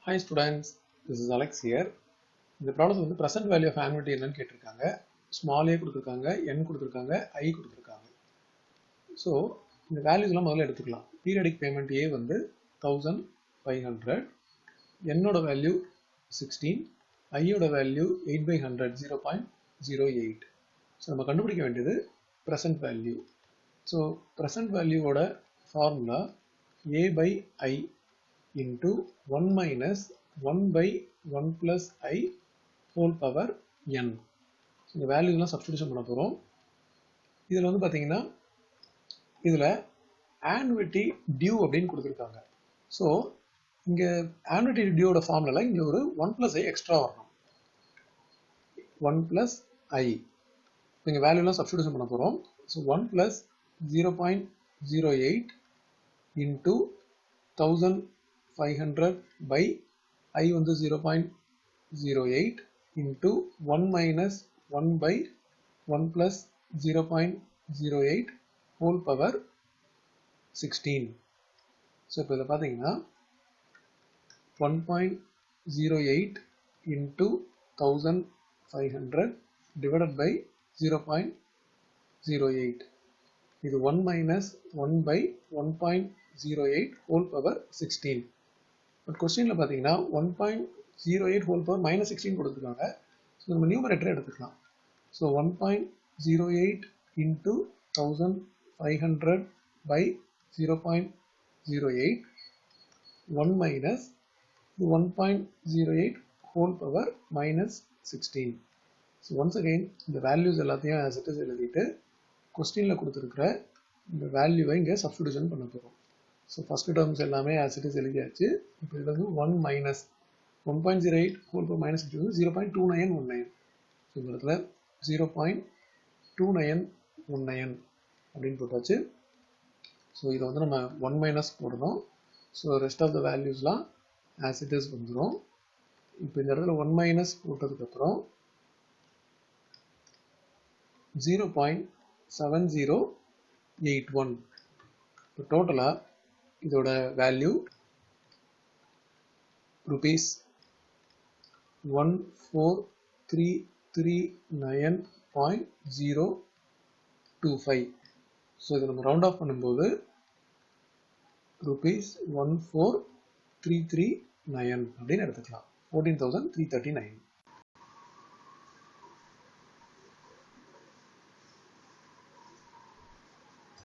Hi students, this is Alex here. இந்த problem வந்து present value of annuity என்னன்னு கேட்டிருக்காங்க. small a கொடுத்திருக்காங்க, n கொடுத்திருக்காங்க, i கொடுத்திருக்காங்க. ஸோ இந்த வேல்யூஸ்லாம் முதல்ல எடுத்துக்கலாம். பீரியடிக் பேமெண்ட் a வந்து 1500, என்னோட வேல்யூ 16, ஐயோட வேல்யூ 8/100 0.08. ஸோ நம்ம கண்டுபிடிக்க வேண்டியது present value. ஸோ present valueோட formula a by I into 1 minus 1 by 1 plus I whole power n. இந்த வேல்யூலாம் சப்ஸ்டிடியூஷன் பண்ண போகிறோம். இதில் வந்து பார்த்தீங்கன்னா இதில் annuity due அப்படின்னு கொடுத்துருக்காங்க. ஸோ இங்கே annuity dueோட ஃபார்முலாவில் இங்கே ஒரு 1 plus I எக்ஸ்ட்ரா வரணும். 1 plus I இங்கே வேல்யூலாம் சப்ஸ்டிடியூஷன் பண்ண போகிறோம். So 1 plus 0.08 into 1500 by I வந்து 0.08 into 1 minus 1 by 1 plus 0.08 whole power 16. So இப்போ இதை பார்த்தீங்கன்னா 1.08 into 1500 divided by 0.08. இது 1 minus 1 by 1.08 whole power 16. But கொஸ்டினில் பார்த்தீங்கன்னா 1.08 whole power minus 16 கொடுத்துருக்காங்க. ஸோ நம்ம நியூமரேட்டரை எடுத்துக்கலாம். So 1.08 into 1500 by 0.08 1 minus 1.08 whole power minus 16. So once again இந்த வேல்யூஸ் எல்லாத்தையும் as it is எழுதிட்டு கொஸ்டினில் கொடுத்துருக்கிற இந்த வேல்யூவை இங்கே சப்ஸ்டிடியூஷன் பண்ண போகிறோம். ஸோ ஃபஸ்ட்டு டேர்ம்ஸ் எல்லாமே as it is எழுதியாச்சு. இப்போ இதில் வந்து 1 minus 1.08 whole power minus 16 0.2919. So இந்த இடத்துல 0.2919 அப்படின்னு போட்டாச்சு. ஸோ இதை வந்து நம்ம 1 minus போடணும். ஸோ ரெஸ்ட் ஆஃப் த வேல்யூஸ்லாம் as it is வந்துடும். இப்போ இந்த இடத்துல 1 minus போட்டதுக்கப்புறம் 0.7081. இப்போ டோட்டலாக இதோட வேல்யூ rupees 14,339.025. ஸோ இதை நம்ம ரவுண்ட் ஆஃப் பண்ணும்போது rupees 14,339 அப்படின்னு எடுத்துக்கலாம். 14,339.